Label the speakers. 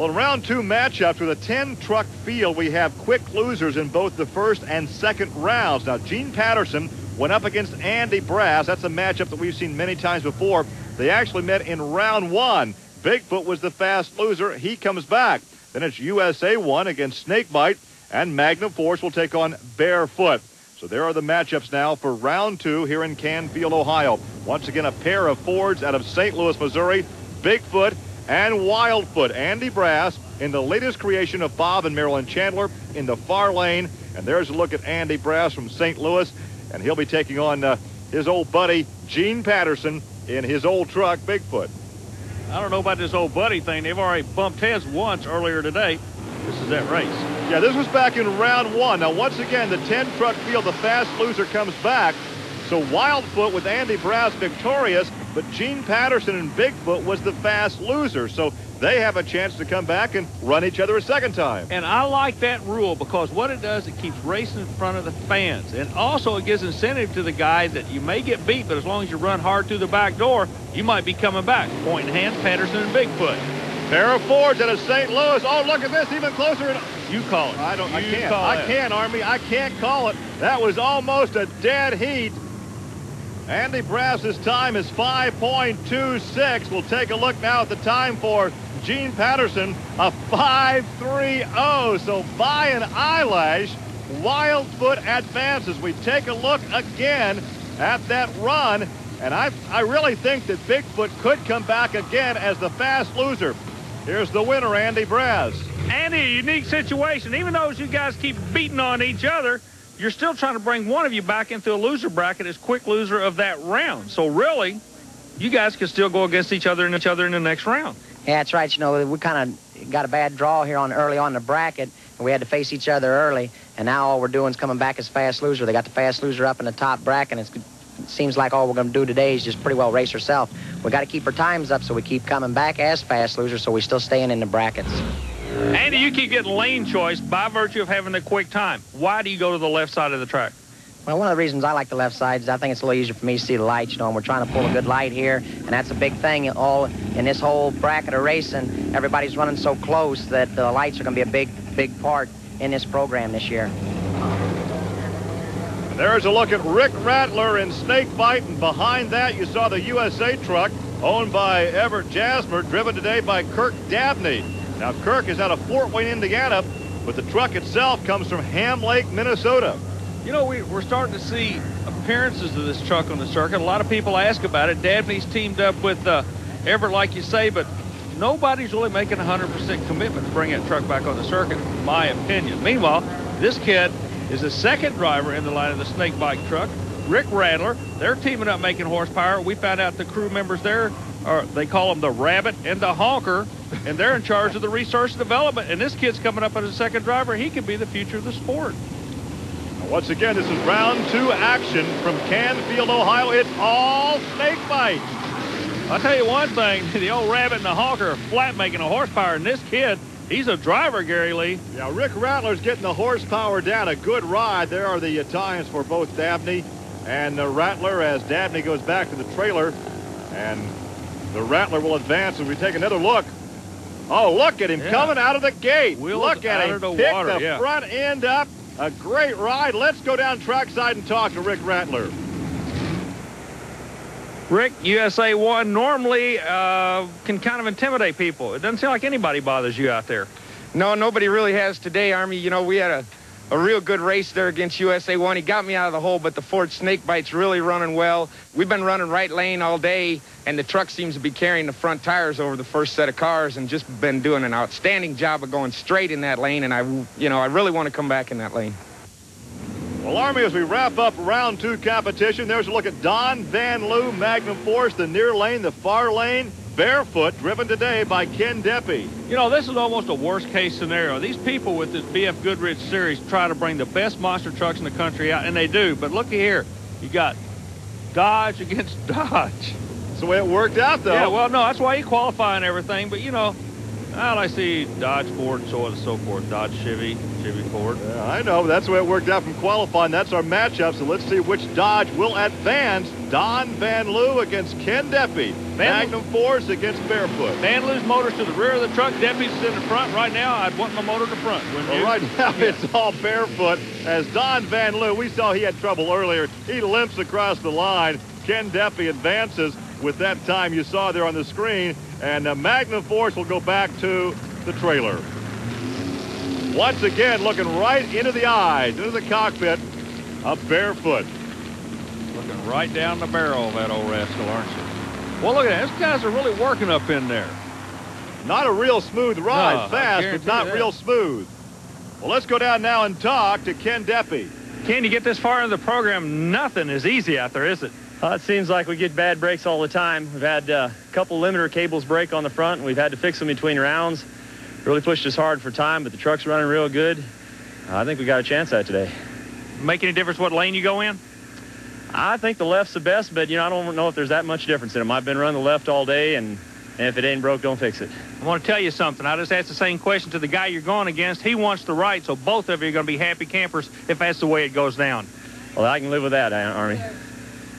Speaker 1: Well, in round 2 matchups with a 10-truck field, we have quick losers in both the first and second rounds. Now, Gene Patterson went up against Andy Brass. That's a matchup that we've seen many times before. They actually met in round 1. Bigfoot was the fast loser. He comes back. Then it's USA 1 against Snakebite, and Magnum Force will take on Barefoot. So there are the matchups now for round 2 here in Canfield, Ohio. Once again, a pair of Fords out of St. Louis, Missouri, Bigfoot and Wildfoot. Andy Brass in the latest creation of Bob and Marilyn Chandler in the far lane. And there's a look at Andy Brass from St. Louis, and he'll be taking on his old buddy, Gene Patterson, in his old truck, Bigfoot.
Speaker 2: I don't know about this old buddy thing. They've already bumped heads once earlier today. This is that race.
Speaker 1: Yeah, this was back in round 1. Now, once again, the 10-truck field, the fast loser comes back. So Wildfoot with Andy Brass victorious, but Gene Patterson and Bigfoot was the fast loser. So they have a chance to come back and run each other a second time.
Speaker 2: And I like that rule because what it does, it keeps racing in front of the fans. And also it gives incentive to the guys that you may get beat, but as long as you run hard through the back door, you might be coming back. Point in hand, Patterson and Bigfoot.
Speaker 1: Pair of Fords out of St. Louis. Oh, look at this, even closer.
Speaker 2: You call it.
Speaker 1: I can't, Army. I can't call it. That was almost a dead heat. Andy Brass's time is 5.26. We'll take a look now at the time for Gene Patterson, a 5.30. So by an eyelash, Wildfoot advances. We take a look again at that run, and I really think that Bigfoot could come back again as the fast loser. Here's the winner, Andy Brass.
Speaker 2: Andy, a unique situation. Even though you guys keep beating on each other, you're still trying to bring one of you back into a loser bracket as quick loser of that round. So really, you guys can still go against each other in the next round.
Speaker 3: Yeah, that's right. You know, we kind of got a bad draw here early on in the bracket, and we had to face each other early. And now all we're doing is coming back as fast loser. They got the fast loser up in the top bracket, and it seems like all we're going to do today is just pretty well race ourselves. We got to keep our times up, so we keep coming back as fast losers, so we're still staying in the brackets.
Speaker 2: Andy, you keep getting lane choice by virtue of having the quick time. Why do you go to the left side of the track?
Speaker 3: Well, one of the reasons I like the left side is I think it's a little easier for me to see the lights, you know, and we're trying to pull a good light here, and that's a big thing all in this whole bracket of racing. Everybody's running so close that the lights are going to be a big part in this program this year.
Speaker 1: There's a look at Rick Rattler in Snakebite, and behind that you saw the USA truck owned by Everett Jasmer, driven today by Kirk Dabney. Now, Kirk is out of Fort Wayne, Indiana, but the truck itself comes from Ham Lake, Minnesota.
Speaker 2: You know, we're starting to see appearances of this truck on the circuit. A lot of people ask about it. Dabney's teamed up with Everett, like you say, but nobody's really making 100% commitment to bring that truck back on the circuit, in my opinion. Meanwhile, this kid is the second driver in the line of the Snakebite truck, Rick Rattler. They're teaming up making horsepower. We found out the crew members there, they call them the Rabbit and the Honker, and they're in charge of the research and development. And this kid's coming up as a second driver. He could be the future of the sport.
Speaker 1: Once again, this is round 2 action from Canfield, Ohio. It's all Snakebite.
Speaker 2: I'll tell you one thing, the old Rabbit and the Honker are flat making a horsepower, and this kid, he's a driver, Gary Lee.
Speaker 1: Yeah, Rick Rattler's getting the horsepower down. A good ride. There are the times for both Dabney and Rattler as Dabney goes back to the trailer. And the Rattler will advance as we take another look. Oh, look at him coming out of the gate. Look at him pick the front end up. A great ride. Let's go down trackside and talk to Rick Rattler.
Speaker 2: Rick, USA 1 normally can kind of intimidate people. It doesn't seem like anybody bothers you out there.
Speaker 4: No, nobody really has today, Army. You know, we had a real good race there against USA 1. He got me out of the hole, but the Ford Snakebite's really running well. We've been running right lane all day, and the truck seems to be carrying the front tires over the first set of cars and just been doing an outstanding job of going straight in that lane, and I really want to come back in that lane.
Speaker 1: Well, Army, as we wrap up round 2 competition, there's a look at Don Van Loo, Magnum Force, the near lane, the far lane, Barefoot, driven today by Ken Deppy.
Speaker 2: You know, this is almost a worst-case scenario. These people with this BF Goodrich series try to bring the best monster trucks in the country out, and they do. But looky here. You got Dodge against Dodge.
Speaker 1: That's the way it worked out, though.
Speaker 2: Yeah, well, no, that's why you qualify and everything. But, you know, Well, I see Dodge, Ford, so on and so forth. Dodge, Chevy, Chevy, Ford.
Speaker 1: Yeah, I know. That's the way it worked out from qualifying. That's our matchup. So let's see which Dodge will advance. Don Van Loo against Ken Deppy. Magnum Force against Barefoot.
Speaker 2: Van Loo's motor's to the rear of the truck. Deppy's in the front. Right now, I'd want my motor to front.
Speaker 1: Well, right now, it's all Barefoot. As Don Van Loo, we saw he had trouble earlier. He limps across the line. Ken Deppy advances with that time you saw there on the screen. And Magnum Force will go back to the trailer. Once again, looking right into the eyes, into the cockpit of Barefoot.
Speaker 2: Looking right down the barrel of that old rascal, aren't you? Well, look at that. These guys are really working up in there.
Speaker 1: Not a real smooth ride.
Speaker 2: No,
Speaker 1: fast, but not
Speaker 2: that.
Speaker 1: real smooth. Well, let's go down now and talk to Ken Deppy.
Speaker 5: Ken, you get this far into the program, nothing is easy out there, is it? It seems like we get bad brakes all the time. We've had a couple limiter cables break on the front, and we've had to fix them between rounds. Really pushed us hard for time, but the truck's running real good. I think we got a chance at it today.
Speaker 2: Make any difference what lane you go in?
Speaker 5: I think the left's the best, but, I don't know if there's that much difference in them. I've been running the left all day, and if it ain't broke, don't fix it.
Speaker 2: I want to tell you something. I just asked the same question to the guy you're going against. He wants the right, so both of you are going to be happy campers if that's the way it goes down.
Speaker 5: Well, I can live with that, Army.